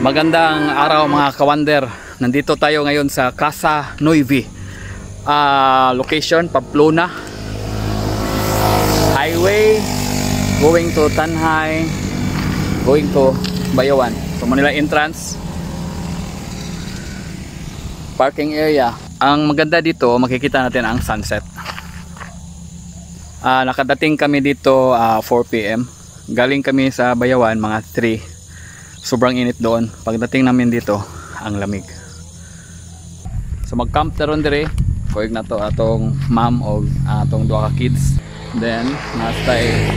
Magandang araw mga kawander. Nandito tayo ngayon sa CASA NUEVE. Location Pamplona. Highway going to Tanhay, going to Byahe. So Manila entrance. Parking area. Ang maganda dito, makikita natin ang sunset. Nakadating kami dito 4 PM. Galing kami sa Byahe mga 3. Sobrang init doon. Pagdating namin dito, ang lamig. So mag-camp taron dire. Kuig na to atong ma'am o atong duha ka kids. Then nastay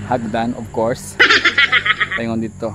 hagdan of course. Tayon dito.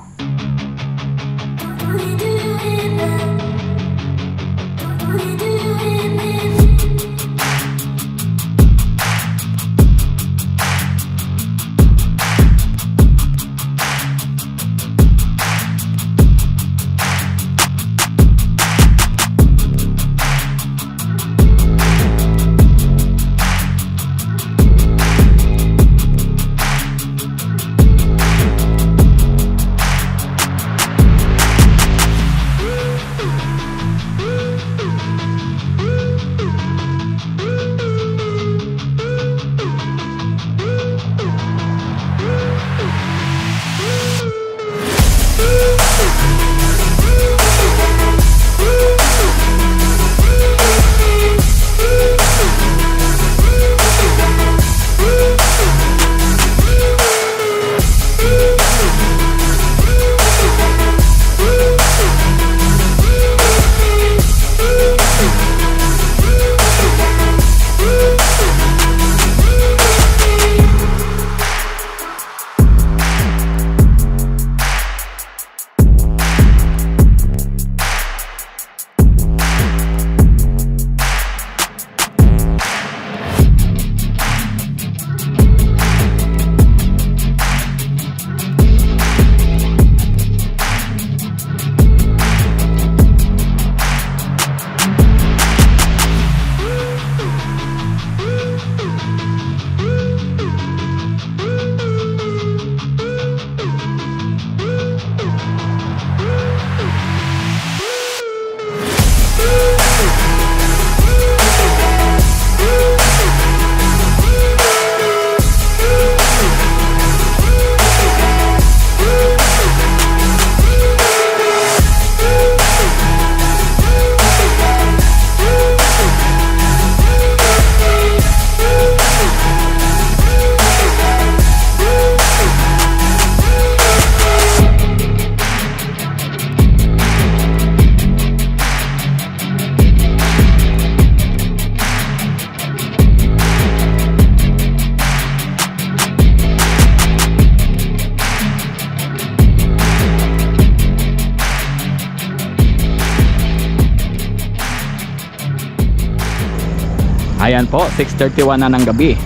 Ayan po, 6:31 na ng gabi.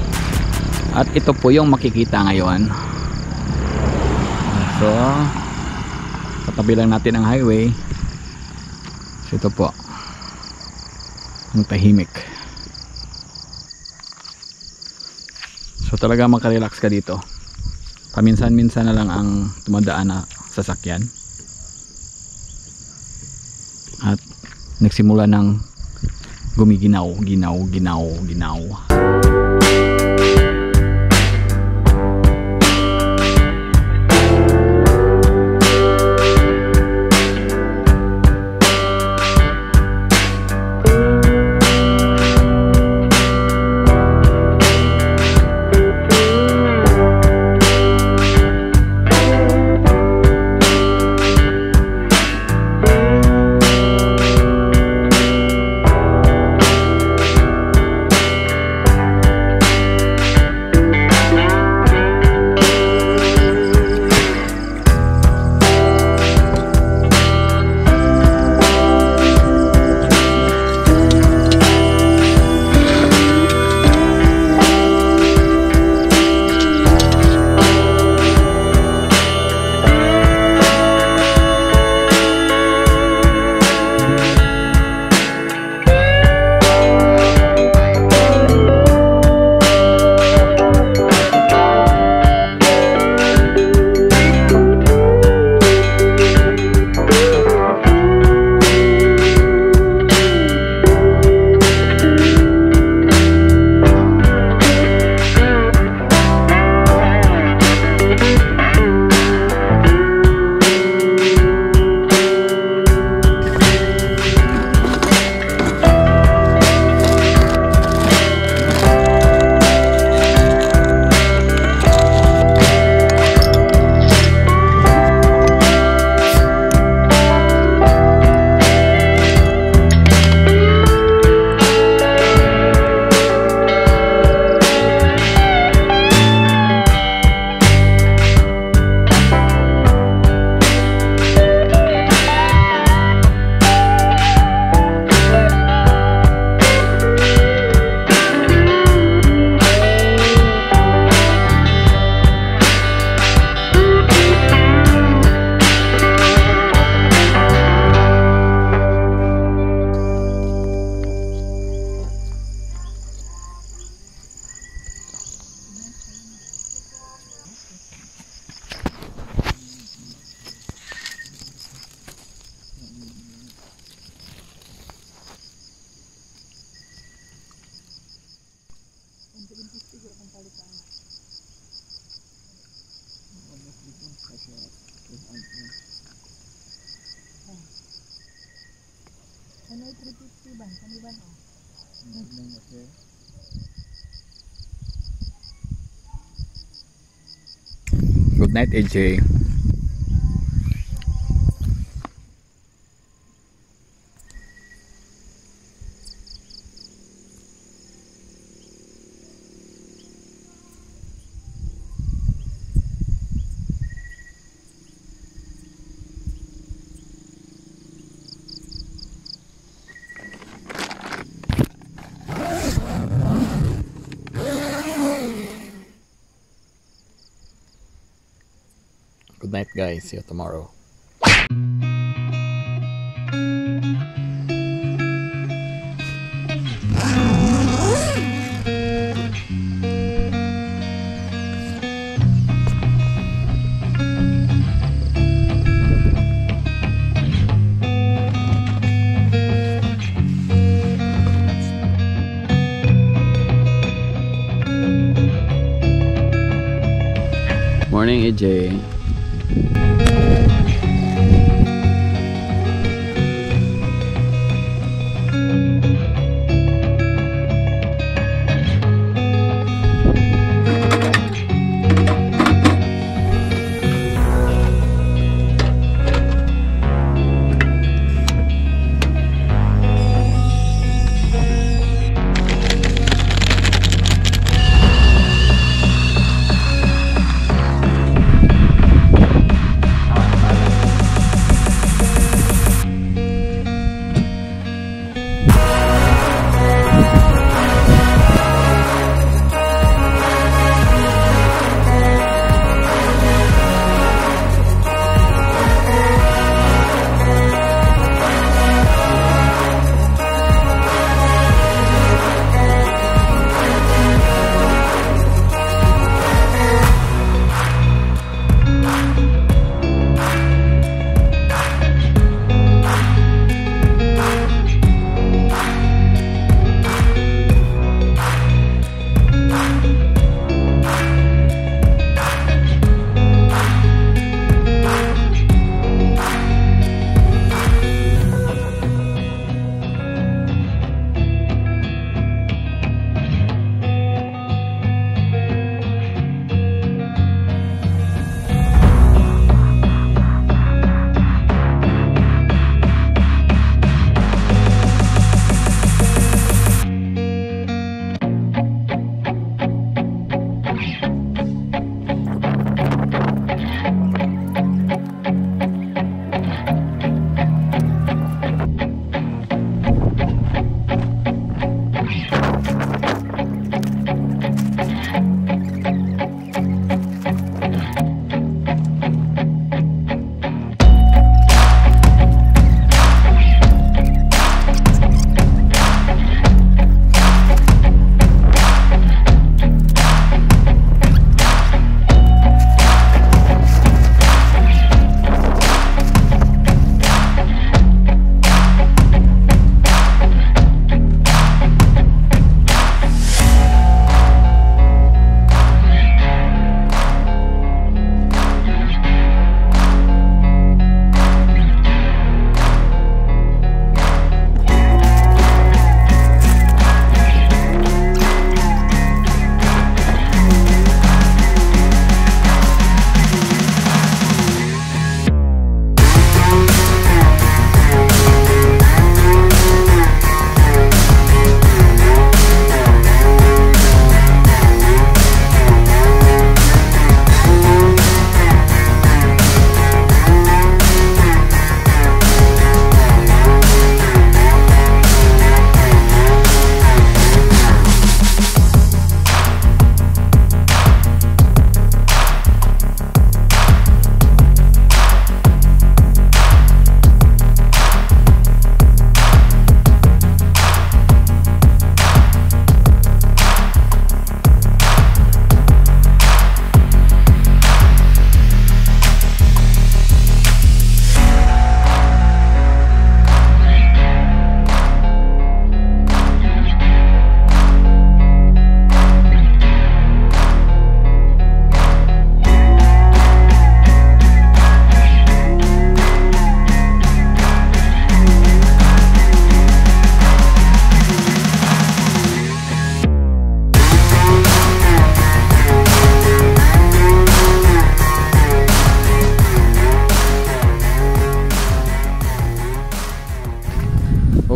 At ito po yung makikita ngayon. So, katabi lang natin ang highway. So, ito po ang tahimik. So, talaga makarelax ka dito. Paminsan-minsan na lang ang tumadaan na sasakyan. At nagsimula ng gumiginaw, ginaw. 350 ban, kaniban o. Good night, AJ. Good night, guys. See you tomorrow. Morning, AJ.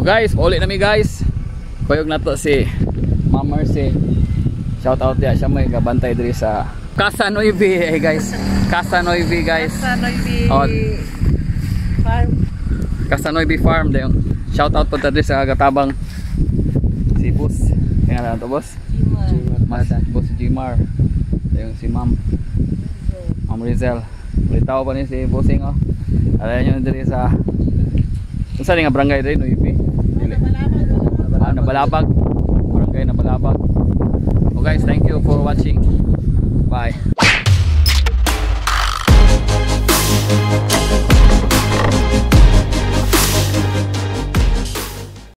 So guys, pauli na mi guys. Kuyog na to si Ma'am Mercy. Shout out ya, siya may gabantay diri sa Casa NUEVE guys. Casa NUEVE guys. Casa NUEVE farm. Casa NUEVE farm dayon. Shout out po diri sa katabang si Boss. Kaya na to boss. Boss Jimar. Dayon si Ma'am Rizel. Litaw pa ni si Bossing oh. Alayan nyo diri sa saan nga barangay diri NUEVE? Nabalabag. Barangay Nabalabag. So guys, thank you for watching. Bye.